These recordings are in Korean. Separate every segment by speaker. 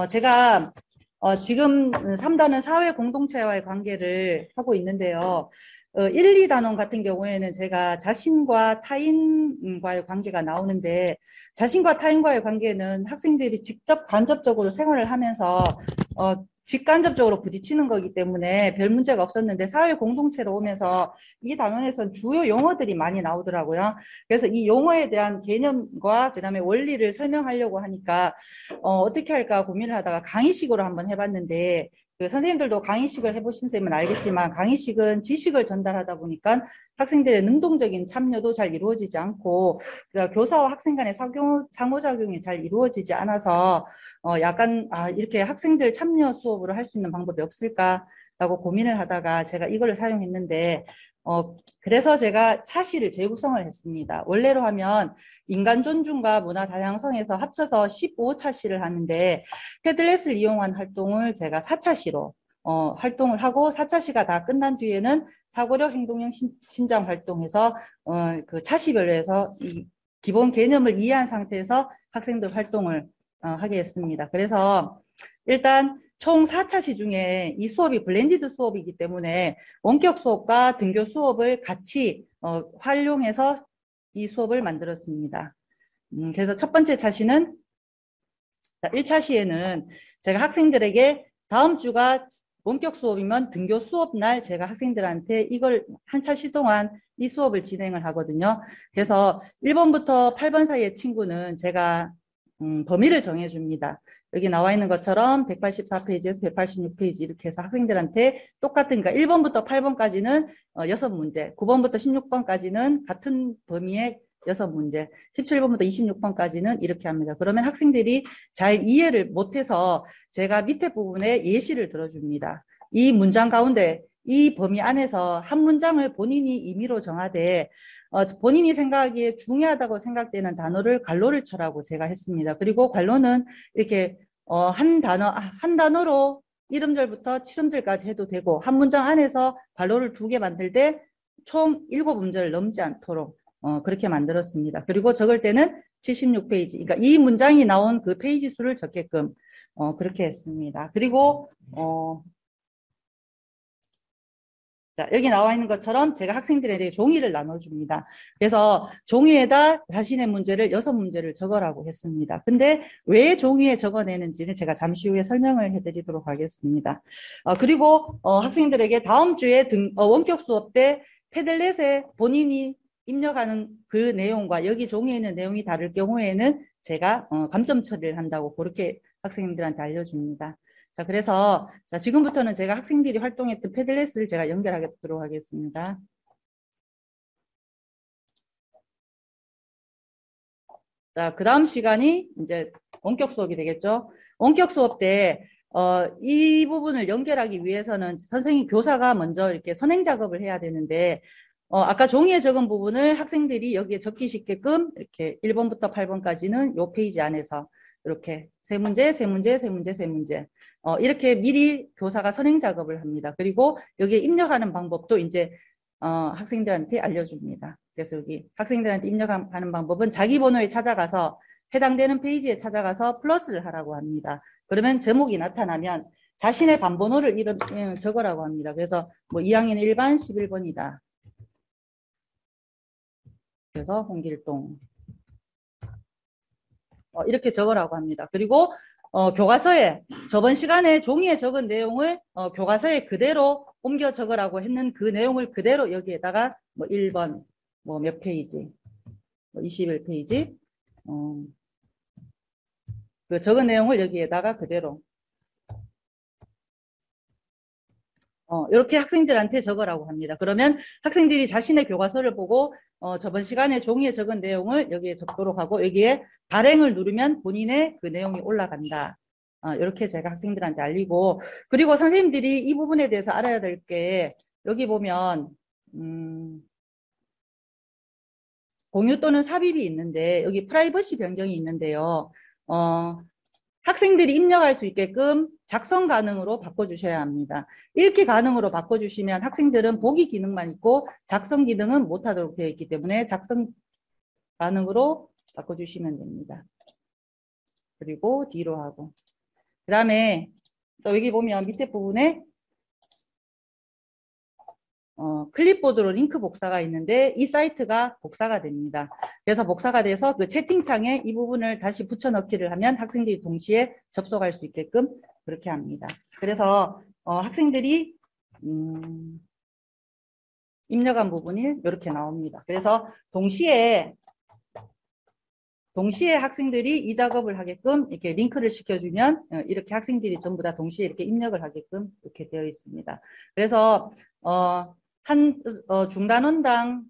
Speaker 1: 제가 지금 3단원 사회 공동체와의 관계를 하고 있는데요. 1, 2단원 같은 경우에는 제가 자신과 타인과의 관계가 나오는데, 자신과 타인과의 관계는 학생들이 직접 간접적으로 생활을 하면서 직간접적으로 부딪히는 거기 때문에 별 문제가 없었는데, 사회 공동체로 오면서 이 단원에서는 주요 용어들이 많이 나오더라고요. 그래서 이 용어에 대한 개념과 그다음에 원리를 설명하려고 하니까 어떻게 할까 고민을 하다가 강의식으로 한번 해봤는데, 선생님들도 강의식을 해보신 쌤은 알겠지만 강의식은 지식을 전달하다 보니까 학생들의 능동적인 참여도 잘 이루어지지 않고, 그러니까 교사와 학생 간의 상호작용이 잘 이루어지지 않아서 약간 이렇게 학생들 참여 수업으로 할 수 있는 방법이 없을까라고 고민을 하다가 제가 이걸 사용했는데, 그래서 제가 차시를 재구성을 했습니다. 원래로 하면 인간 존중과 문화 다양성에서 합쳐서 15차시를 하는데, 패들렛을 이용한 활동을 제가 4차시로 활동을 하고, 4차시가 다 끝난 뒤에는 사고력 행동형 신장 활동에서 그 차시별로 해서 이 기본 개념을 이해한 상태에서 학생들 활동을 하게 했습니다. 그래서 일단 총 4차시 중에 이 수업이 블렌디드 수업이기 때문에 원격 수업과 등교 수업을 같이 활용해서 이 수업을 만들었습니다. 그래서 첫 번째 차시는 1차시에는 제가 학생들에게 다음 주가 원격 수업이면 등교 수업 날 제가 학생들한테 이걸 한 차시 동안 이 수업을 진행을 하거든요. 그래서 1번부터 8번 사이의 친구는 제가 범위를 정해줍니다. 여기 나와 있는 것처럼 184페이지에서 186페이지 이렇게 해서 학생들한테 똑같은, 그러니까 1번부터 8번까지는 6문제, 9번부터 16번까지는 같은 범위의 6문제, 17번부터 26번까지는 이렇게 합니다. 그러면 학생들이 잘 이해를 못해서 제가 밑에 부분에 예시를 들어줍니다. 이 문장 가운데 이 범위 안에서 한 문장을 본인이 임의로 정하되 본인이 생각하기에 중요하다고 생각되는 단어를 괄호를 쳐라고 제가 했습니다. 그리고 괄호는 이렇게 한 단어로 1음절부터 7음절까지 해도 되고, 한 문장 안에서 괄호를 2개 만들 때 총 7음절을 넘지 않도록 그렇게 만들었습니다. 그리고 적을 때는 76페이지, 그러니까 이 문장이 나온 그 페이지 수를 적게끔 그렇게 했습니다. 그리고 자, 여기 나와 있는 것처럼 제가 학생들에게 종이를 나눠줍니다. 그래서 종이에다 자신의 문제를 6문제를 적으라고 했습니다. 근데 왜 종이에 적어내는지는 제가 잠시 후에 설명을 해드리도록 하겠습니다. 그리고 학생들에게 다음 주에 원격 수업 때 패들렛에 본인이 입력하는 그 내용과 여기 종이에 있는 내용이 다를 경우에는 제가 감점 처리를 한다고 그렇게 학생들한테 알려줍니다. 자, 그래서 자, 지금부터는 제가 학생들이 활동했던 패들렛을 제가 연결하도록 하겠습니다. 자, 그 다음 시간이 이제 원격 수업이 되겠죠. 원격 수업 때 이 부분을 연결하기 위해서는 선생님, 교사가 먼저 이렇게 선행 작업을 해야 되는데, 아까 종이에 적은 부분을 학생들이 여기에 적기 쉽게끔 이렇게 1번부터 8번까지는 요 페이지 안에서 이렇게 세 문제, 세 문제, 세 문제, 세 문제 이렇게 미리 교사가 선행 작업을 합니다. 그리고 여기에 입력하는 방법도 이제 학생들한테 알려줍니다. 그래서 여기 학생들한테 입력하는 방법은 자기 번호에 찾아가서 해당되는 페이지에 찾아가서 플러스를 하라고 합니다. 그러면 제목이 나타나면 자신의 반번호를 적으라고 합니다. 그래서 뭐 2학년 1반 11번이다. 그래서 홍길동 이렇게 적으라고 합니다. 그리고 교과서에 저번 시간에 종이에 적은 내용을 교과서에 그대로 옮겨 적으라고 했는 그 내용을 그대로 여기에다가 뭐 1번 뭐 몇 페이지 뭐 21페이지 그 적은 내용을 여기에다가 그대로 이렇게 학생들한테 적으라고 합니다. 그러면 학생들이 자신의 교과서를 보고 저번 시간에 종이에 적은 내용을 여기에 적도록 하고, 여기에 발행을 누르면 본인의 그 내용이 올라간다. 이렇게 제가 학생들한테 알리고, 그리고 선생님들이 이 부분에 대해서 알아야 될 게, 여기 보면 공유 또는 삽입이 있는데 여기 프라이버시 변경이 있는데요. 학생들이 입력할 수 있게끔 작성 가능으로 바꿔주셔야 합니다. 읽기 가능으로 바꿔주시면 학생들은 보기 기능만 있고 작성 기능은 못하도록 되어 있기 때문에 작성 가능으로 바꿔주시면 됩니다. 그리고 뒤로 하고. 그 다음에 또 여기 보면 밑에 부분에 클립보드로 링크 복사가 있는데 이 사이트가 복사가 됩니다. 그래서 복사가 돼서 그 채팅창에 이 부분을 다시 붙여넣기를 하면 학생들이 동시에 접속할 수 있게끔 그렇게 합니다. 그래서 학생들이 입력한 부분이 이렇게 나옵니다. 그래서 동시에 학생들이 이 작업을 하게끔 이렇게 링크를 시켜주면 이렇게 학생들이 전부 다 동시에 이렇게 입력을 하게끔 이렇게 되어 있습니다. 그래서 중단원당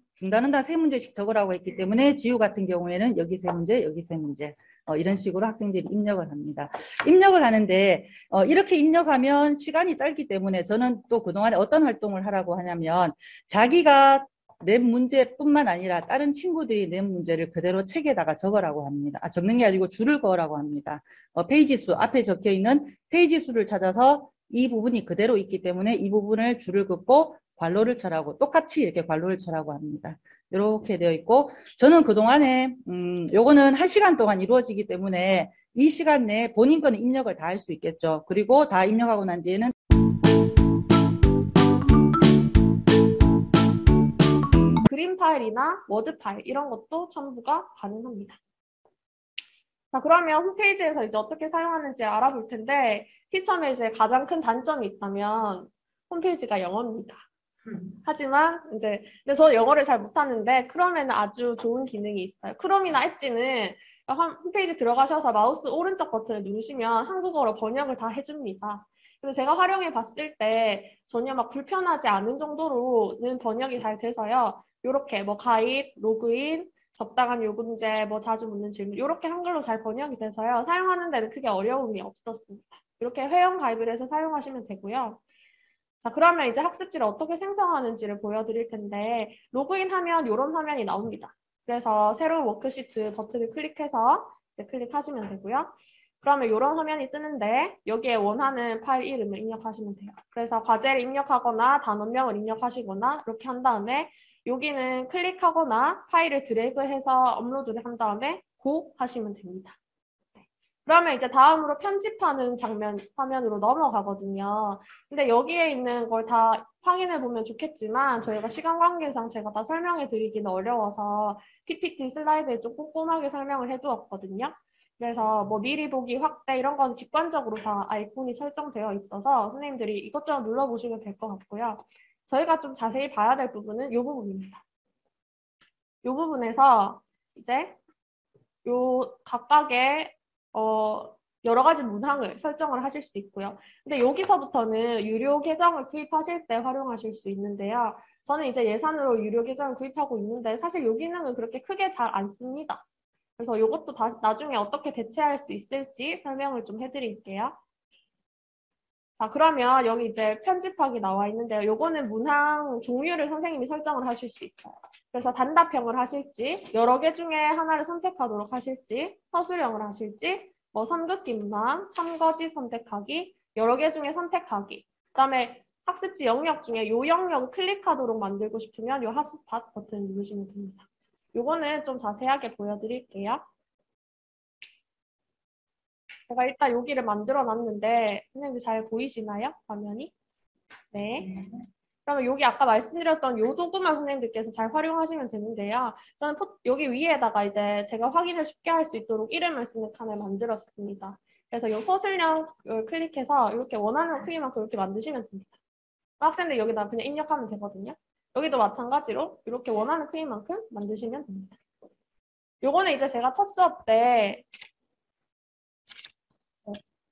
Speaker 1: 세 문제씩 적으라고 했기 때문에 지우 같은 경우에는 여기 세 문제, 여기 세 문제 이런 식으로 학생들이 입력을 합니다. 입력을 하는데 이렇게 입력하면 시간이 짧기 때문에 저는 또 그동안에 어떤 활동을 하라고 하냐면 자기가 낸 문제뿐만 아니라 다른 친구들이 낸 문제를 그대로 책에다가 적으라고 합니다. 적는 게 아니고 줄을 그으라고 합니다. 페이지 수, 앞에 적혀 있는 페이지 수를 찾아서 이 부분이 그대로 있기 때문에 이 부분을 줄을 긋고 괄호를 쳐라고, 똑같이 이렇게 괄호를 쳐라고 합니다. 이렇게 되어 있고, 저는 그동안에, 요거는 1시간 동안 이루어지기 때문에 이 시간 내에 본인 거는 입력을 다 할 수 있겠죠. 그리고 다 입력하고 난 뒤에는
Speaker 2: 그림 파일이나 워드 파일 이런 것도 첨부가 가능합니다. 자, 그러면 홈페이지에서 이제 어떻게 사용하는지 알아볼 텐데 티첨에 이제 가장 큰 단점이 있다면 홈페이지가 영어입니다. 하지만 이제 근데 저 영어를 잘 못하는데 크롬에는 아주 좋은 기능이 있어요. 크롬이나 엣지는 홈페이지 들어가셔서 마우스 오른쪽 버튼을 누르시면 한국어로 번역을 다 해줍니다. 그래서 제가 활용해 봤을 때 전혀 막 불편하지 않은 정도로는 번역이 잘 돼서요. 이렇게 뭐 가입, 로그인, 적당한 요금제, 뭐 자주 묻는 질문 이렇게 한글로 잘 번역이 돼서요. 사용하는 데는 크게 어려움이 없었습니다. 이렇게 회원 가입을 해서 사용하시면 되고요. 자, 그러면 이제 학습지를 어떻게 생성하는지를 보여드릴 텐데 로그인하면 이런 화면이 나옵니다. 그래서 새로운 워크시트 버튼을 클릭해서 이제 클릭하시면 되고요. 그러면 이런 화면이 뜨는데 여기에 원하는 파일 이름을 입력하시면 돼요. 그래서 과제를 입력하거나 단원명을 입력하시거나 이렇게 한 다음에 여기는 클릭하거나 파일을 드래그해서 업로드를 한 다음에 고 하시면 됩니다. 그러면 이제 다음으로 편집하는 화면으로 넘어가거든요. 근데 여기에 있는 걸 다 확인해 보면 좋겠지만 저희가 시간 관계상 제가 다 설명해 드리기는 어려워서 PPT 슬라이드에 좀 꼼꼼하게 설명을 해 두었거든요. 그래서 뭐 미리 보기 확대 이런 건 직관적으로 다 아이콘이 설정되어 있어서 선생님들이 이것저것 눌러보시면 될 것 같고요. 저희가 좀 자세히 봐야 될 부분은 이 부분입니다. 이 부분에서 이제 요 각각의 여러 가지 문항을 설정을 하실 수 있고요. 근데 여기서부터는 유료 계정을 구입하실 때 활용하실 수 있는데요. 저는 이제 예산으로 유료 계정을 구입하고 있는데 사실 요 기능은 그렇게 크게 잘 안 씁니다. 그래서 이것도 나중에 어떻게 대체할 수 있을지 설명을 좀 해드릴게요. 자, 그러면 여기 이제 편집하기 나와 있는데요. 요거는 문항 종류를 선생님이 설정을 하실 수 있어요. 그래서 단답형을 하실지, 여러 개 중에 하나를 선택하도록 하실지, 서술형을 하실지, 뭐 선긋기 문항, 참거지 선택하기, 여러 개 중에 선택하기. 그다음에 학습지 영역 중에 요 영역을 클릭하도록 만들고 싶으면 요 핫스팟 버튼 누르시면 됩니다. 요거는 좀 자세하게 보여드릴게요. 제가 일단 여기를 만들어 놨는데 선생님들 잘 보이시나요? 화면이? 네. 그러면 여기 아까 말씀드렸던 요 도구만 선생님들께서 잘 활용하시면 되는데요. 저는 여기 위에다가 이제 제가 확인을 쉽게 할 수 있도록 이름을 쓰는 칸을 만들었습니다. 그래서 요 서술형을 클릭해서 이렇게 원하는 크기만큼 이렇게 만드시면 됩니다. 학생들 여기다 그냥 입력하면 되거든요. 여기도 마찬가지로 이렇게 원하는 크기만큼 만드시면 됩니다. 요거는 이제 제가 첫 수업 때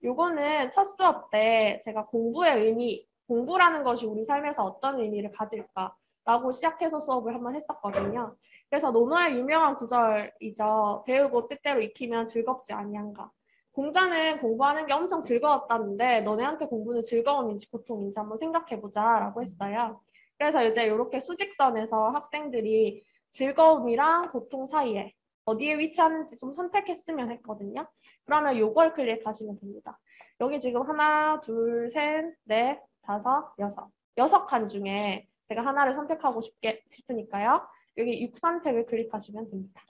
Speaker 2: 요거는 첫 수업 때 제가 공부의 의미, 공부라는 것이 우리 삶에서 어떤 의미를 가질까라고 시작해서 수업을 한번 했었거든요. 그래서 노노의 유명한 구절이죠. 배우고 때때로 익히면 즐겁지 아니한가. 공자는 공부하는 게 엄청 즐거웠다는데 너네한테 공부는 즐거움인지 고통인지 한번 생각해보자라고 했어요. 그래서 이제 이렇게 수직선에서 학생들이 즐거움이랑 고통 사이에 어디에 위치하는지 좀 선택했으면 했거든요. 그러면 요걸 클릭하시면 됩니다. 여기 지금 하나, 둘, 셋, 넷, 다섯, 여섯. 6칸 중에 제가 하나를 선택하고 싶으니까요. 여기 6선택을 클릭하시면 됩니다.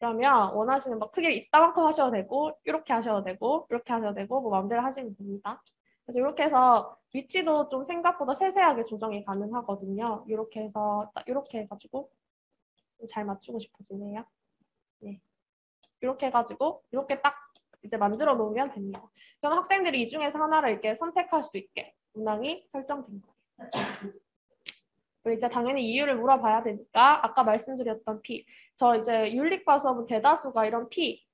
Speaker 2: 그러면 원하시는 막 크기를 이따만큼 하셔도 되고, 이렇게 하셔도 되고, 이렇게 하셔도 되고, 뭐 마음대로 하시면 됩니다. 그래서 이렇게 해서 위치도 좀 생각보다 세세하게 조정이 가능하거든요. 이렇게 해서 딱 이렇게 해가지고 좀 잘 맞추고 싶어지네요. 네. 이렇게 해가지고 이렇게 딱 이제 만들어 놓으면 됩니다. 그럼 학생들이 이 중에서 하나를 이렇게 선택할 수 있게 문항이 설정된 거예요. 그리고 이제 당연히 이유를 물어봐야 되니까 아까 말씀드렸던 P. 저 이제 윤리과 수업은 대다수가 이런 P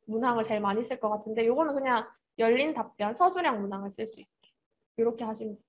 Speaker 2: 문항을 제일 많이 쓸 것 같은데 요거는 그냥 열린 답변, 서술형 문항을 쓸 수 있게 이렇게 하시면 돼요.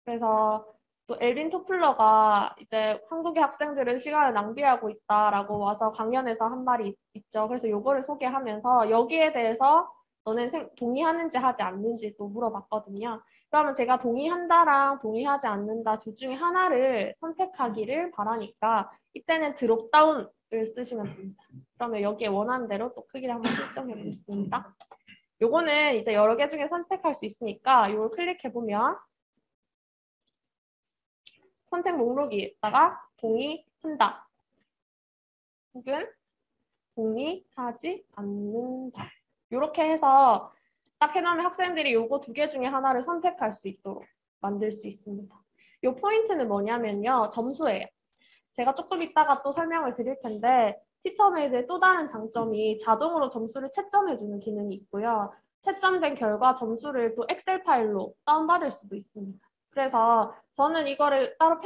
Speaker 2: 그래서 또 엘빈 토플러가 이제 한국의 학생들은 시간을 낭비하고 있다라고 와서 강연에서 한 말이 있죠. 그래서 요거를 소개하면서 여기에 대해서 너는 동의하는지 하지 않는지 또 물어봤거든요. 그러면 제가 동의한다랑 동의하지 않는다 둘 중에 하나를 선택하기를 바라니까 이때는 드롭다운을 쓰시면 됩니다. 그러면 여기에 원하는 대로 또 크기를 한번 설정해 보겠습니다. 요거는 이제 여러 개 중에 선택할 수 있으니까 이걸 클릭해 보면 선택 목록에다가 동의한다 혹은 동의하지 않는다. 이렇게 해서 딱 해놓으면 학생들이 요거 두 개 중에 하나를 선택할 수 있도록 만들 수 있습니다. 요 포인트는 뭐냐면요. 점수예요. 제가 조금 이따가 또 설명을 드릴 텐데 티처메이드의 또 다른 장점이 자동으로 점수를 채점해주는 기능이 있고요. 채점된 결과 점수를 또 엑셀 파일로 다운받을 수도 있습니다. 그래서 저는 이거를 따로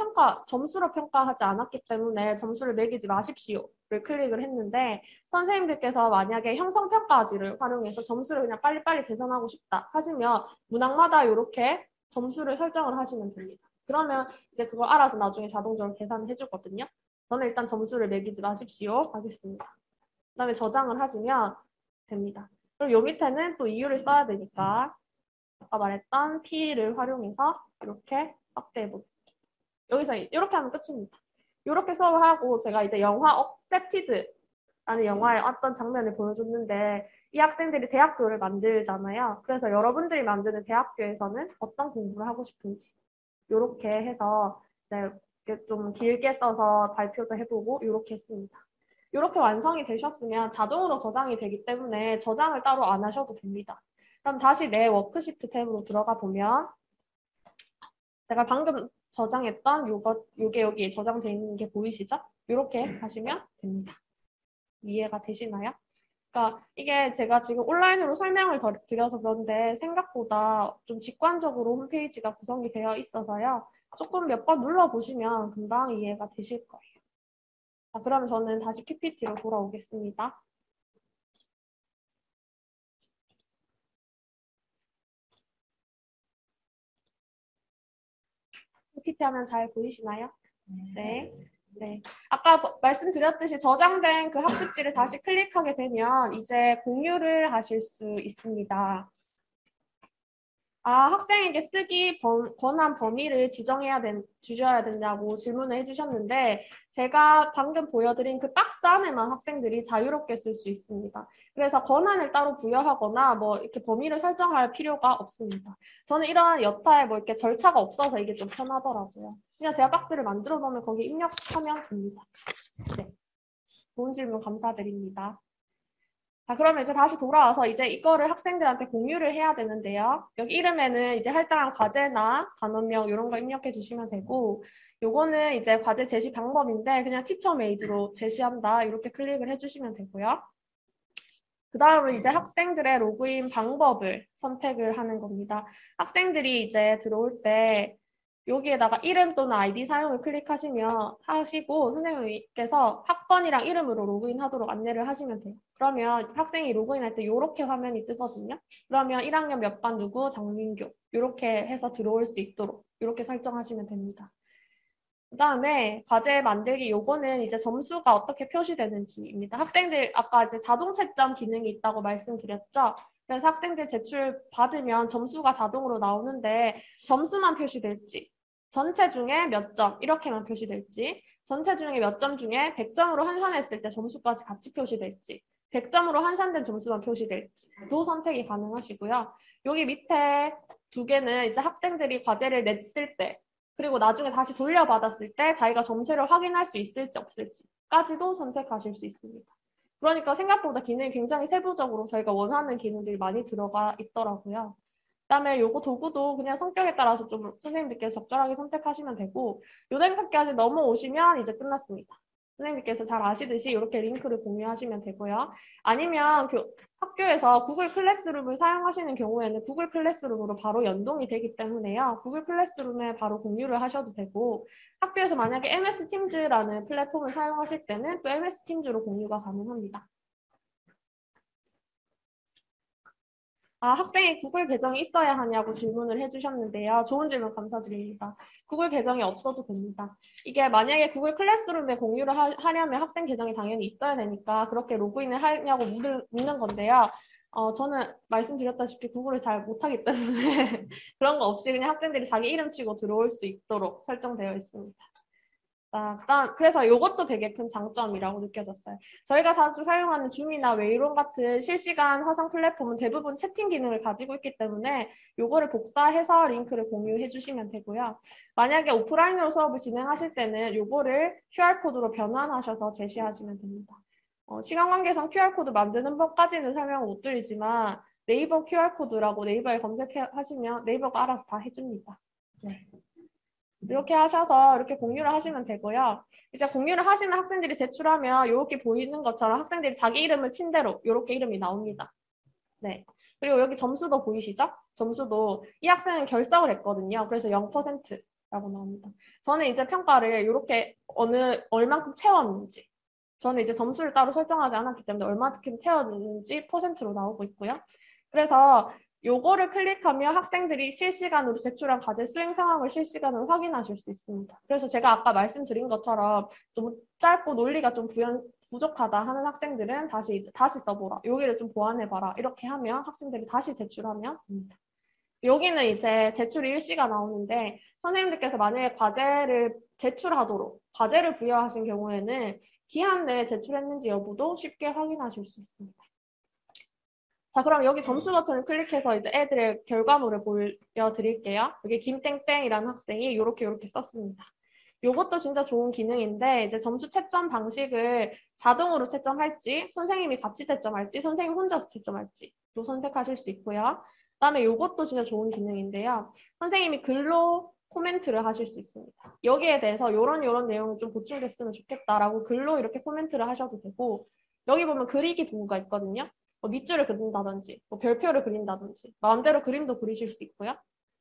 Speaker 2: 점수로 평가하지 않았기 때문에 점수를 매기지 마십시오를 클릭을 했는데 선생님들께서 만약에 형성평가지를 활용해서 점수를 그냥 빨리빨리 계산하고 싶다 하시면 문항마다 이렇게 점수를 설정을 하시면 됩니다. 그러면 이제 그걸 알아서 나중에 자동적으로 계산을 해주거든요. 저는 일단 점수를 매기지 마십시오 하겠습니다. 그 다음에 저장을 하시면 됩니다. 그리고 요 밑에는 또 이유를 써야 되니까 아까 말했던 P를 활용해서 이렇게 확대해 보겠습니다. 여기서 이렇게 하면 끝입니다. 이렇게 수업을 하고 제가 이제 영화 억셉티드라는 영화의 어떤 장면을 보여줬는데 이 학생들이 대학교를 만들잖아요. 그래서 여러분들이 만드는 대학교에서는 어떤 공부를 하고 싶은지 이렇게 해서 좀 길게 써서 발표도 해보고 이렇게 했습니다. 이렇게 완성이 되셨으면 자동으로 저장이 되기 때문에 저장을 따로 안 하셔도 됩니다. 그럼 다시 내 워크시트 탭으로 들어가 보면 제가 방금 저장했던 요게 여기 저장되어 있는 게 보이시죠? 이렇게 하시면 됩니다. 이해가 되시나요? 그러니까 이게 제가 지금 온라인으로 설명을 드려서 그런데 생각보다 좀 직관적으로 홈페이지가 구성이 되어 있어서요. 조금 몇 번 눌러보시면 금방 이해가 되실 거예요. 자, 그러면 저는 다시 PPT로 돌아오겠습니다. PPT 하면 잘 보이시나요? 네. 네. 아까 말씀드렸듯이 저장된 그 학습지를 다시 클릭하게 되면 이제 공유를 하실 수 있습니다. 학생에게 쓰기 권한 범위를 주셔야 된다고 질문을 해주셨는데, 제가 방금 보여드린 그 박스 안에만 학생들이 자유롭게 쓸 수 있습니다. 그래서 권한을 따로 부여하거나 뭐 이렇게 범위를 설정할 필요가 없습니다. 저는 이런 여타에 뭐 이렇게 절차가 없어서 이게 좀 편하더라고요. 그냥 제가 박스를 만들어 놓으면 거기 입력하면 됩니다. 네. 좋은 질문 감사드립니다. 자, 그러면 이제 다시 돌아와서 이제 이거를 학생들한테 공유를 해야 되는데요. 여기 이름에는 이제 할당한 과제나 단원명 이런 거 입력해 주시면 되고, 요거는 이제 과제 제시 방법인데 그냥 티처 메이드로 제시한다 이렇게 클릭을 해주시면 되고요. 그 다음은 이제 학생들의 로그인 방법을 선택을 하는 겁니다. 학생들이 이제 들어올 때 여기에다가 이름 또는 아이디 사용을 하시고 선생님께서 학번이랑 이름으로 로그인하도록 안내를 하시면 돼요. 그러면 학생이 로그인할 때 이렇게 화면이 뜨거든요. 그러면 1학년 몇 반 누구 장민규 이렇게 해서 들어올 수 있도록 이렇게 설정하시면 됩니다. 그 다음에 과제 만들기 요거는 이제 점수가 어떻게 표시되는지입니다. 학생들 아까 이제 자동 채점 기능이 있다고 말씀드렸죠. 그래서 학생들 제출 받으면 점수가 자동으로 나오는데 점수만 표시될지 전체 중에 몇 점 이렇게만 표시될지 전체 중에 몇 점 중에 100점으로 환산했을 때 점수까지 같이 표시될지 100점으로 환산된 점수만 표시될지도 선택이 가능하시고요. 여기 밑에 두 개는 이제 학생들이 과제를 냈을 때 그리고 나중에 다시 돌려받았을 때 자기가 점수를 확인할 수 있을지 없을지까지도 선택하실 수 있습니다. 그러니까 생각보다 기능이 굉장히 세부적으로 저희가 원하는 기능들이 많이 들어가 있더라고요. 그다음에 요거 도구도 그냥 성격에 따라서 좀 선생님들께서 적절하게 선택하시면 되고 요 생각까지 넘어오시면 이제 끝났습니다. 선생님께서 잘 아시듯이 이렇게 링크를 공유하시면 되고요. 아니면 학교에서 구글 클래스룸을 사용하시는 경우에는 구글 클래스룸으로 바로 연동이 되기 때문에요. 구글 클래스룸에 바로 공유를 하셔도 되고 학교에서 만약에 MS 팀즈라는 플랫폼을 사용하실 때는 또 MS 팀즈로 공유가 가능합니다. 학생이 구글 계정이 있어야 하냐고 질문을 해주셨는데요. 좋은 질문 감사드립니다. 구글 계정이 없어도 됩니다. 이게 만약에 구글 클래스룸에 공유를 하려면 학생 계정이 당연히 있어야 되니까 그렇게 로그인을 하냐고 묻는 건데요. 저는 말씀드렸다시피 구글을 잘 못하기 때문에 그런 거 없이 그냥 학생들이 자기 이름 치고 들어올 수 있도록 설정되어 있습니다. 그래서 이것도 되게 큰 장점이라고 느껴졌어요. 저희가 자주 사용하는 줌이나 웨이론 같은 실시간 화상 플랫폼은 대부분 채팅 기능을 가지고 있기 때문에 이거를 복사해서 링크를 공유해 주시면 되고요. 만약에 오프라인으로 수업을 진행하실 때는 이거를 QR코드로 변환하셔서 제시하시면 됩니다. 시간 관계상 QR코드 만드는 법까지는 설명을 못 드리지만 네이버 QR코드라고 네이버에 검색하시면 네이버가 알아서 다 해줍니다. 네. 이렇게 하셔서 이렇게 공유를 하시면 되고요. 이제 공유를 하시면 학생들이 제출하면 이렇게 보이는 것처럼 학생들이 자기 이름을 친 대로 이렇게 이름이 나옵니다. 네. 그리고 여기 점수도 보이시죠? 점수도 이 학생은 결석을 했거든요. 그래서 0%라고 나옵니다. 저는 이제 평가를 이렇게 얼만큼 채웠는지 저는 이제 점수를 따로 설정하지 않았기 때문에 얼마큼 채웠는지 퍼센트로 나오고 있고요. 그래서 요거를 클릭하면 학생들이 실시간으로 제출한 과제 수행 상황을 실시간으로 확인하실 수 있습니다. 그래서 제가 아까 말씀드린 것처럼 좀 짧고 논리가 좀 부족하다 하는 학생들은 다시 써보라. 여기를 좀 보완해봐라. 이렇게 하면 학생들이 다시 제출하면 됩니다. 여기는 이제 제출이 일시가 나오는데 선생님들께서 만약에 과제를 제출하도록 과제를 부여하신 경우에는 기한 내에 제출했는지 여부도 쉽게 확인하실 수 있습니다. 자, 그럼 여기 점수 버튼을 클릭해서 이제 애들의 결과물을 보여드릴게요. 여기 김땡땡이라는 학생이 이렇게 썼습니다. 이것도 진짜 좋은 기능인데 이제 점수 채점 방식을 자동으로 채점할지 선생님이 같이 채점할지 선생님 혼자서 채점할지 또 선택하실 수 있고요. 그다음에 이것도 진짜 좋은 기능인데요. 선생님이 글로 코멘트를 하실 수 있습니다. 여기에 대해서 이런 내용이 좀 보충됐으면 좋겠다라고 글로 이렇게 코멘트를 하셔도 되고 여기 보면 그리기 도구가 있거든요. 밑줄을 그린다든지 별표를 그린다든지 마음대로 그림도 그리실 수 있고요.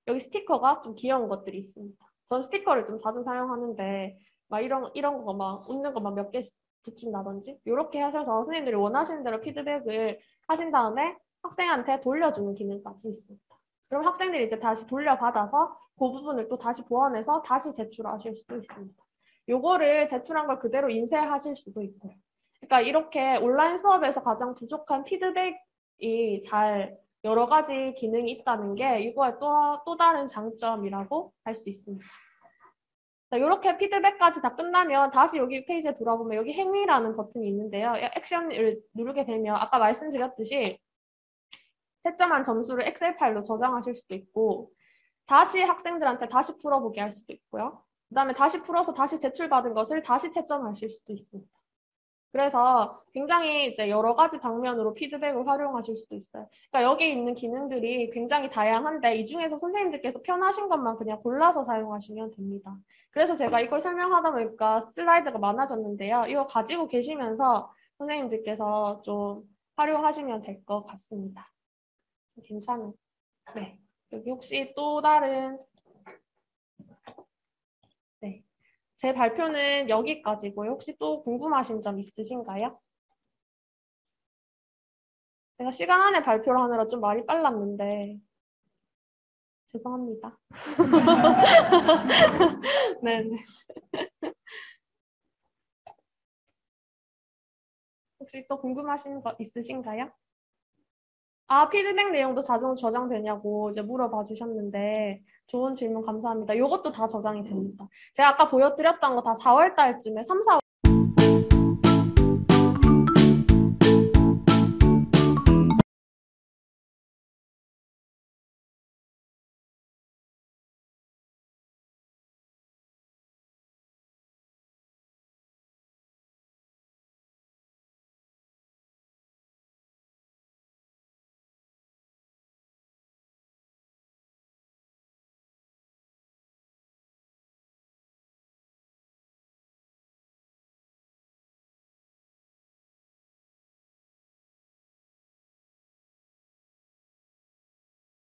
Speaker 2: 여기 스티커가 좀 귀여운 것들이 있습니다. 전 스티커를 좀 자주 사용하는데 막 이런 거 막 웃는 거 막 몇 개 붙인다든지 이렇게 하셔서 선생님들이 원하시는 대로 피드백을 하신 다음에 학생한테 돌려주는 기능까지 있습니다. 그럼 학생들이 이제 다시 돌려받아서 그 부분을 또 다시 보완해서 다시 제출하실 수도 있습니다. 요거를 제출한 걸 그대로 인쇄하실 수도 있고요. 그러니까 이렇게 온라인 수업에서 가장 부족한 피드백이 잘 여러 가지 기능이 있다는 게 이거의 또 다른 장점이라고 할 수 있습니다. 자, 이렇게 피드백까지 다 끝나면 다시 여기 페이지에 돌아보면 여기 행위라는 버튼이 있는데요. 액션을 누르게 되면 아까 말씀드렸듯이 채점한 점수를 엑셀 파일로 저장하실 수도 있고 다시 학생들한테 다시 풀어보게 할 수도 있고요. 그 다음에 다시 풀어서 다시 제출받은 것을 다시 채점하실 수도 있습니다. 그래서 굉장히 이제 여러 가지 방면으로 피드백을 활용하실 수도 있어요. 그러니까 여기 있는 기능들이 굉장히 다양한데 이 중에서 선생님들께서 편하신 것만 그냥 골라서 사용하시면 됩니다. 그래서 제가 이걸 설명하다 보니까 슬라이드가 많아졌는데요. 이거 가지고 계시면서 선생님들께서 좀 활용하시면 될 것 같습니다. 괜찮은. 네. 여기 혹시 또 다른 네. 제 발표는 여기까지고요. 혹시 또 궁금하신 점 있으신가요? 제가 시간 안에 발표를 하느라 좀 말이 빨랐는데 죄송합니다. 네. 혹시 또 궁금하신 거 있으신가요? 피드백 내용도 자동 저장되냐고 이제 물어봐 주셨는데 좋은 질문 감사합니다. 이것도 다 저장이 됩니다. 제가 아까 보여드렸던 거 다 4월 달쯤에 3, 4월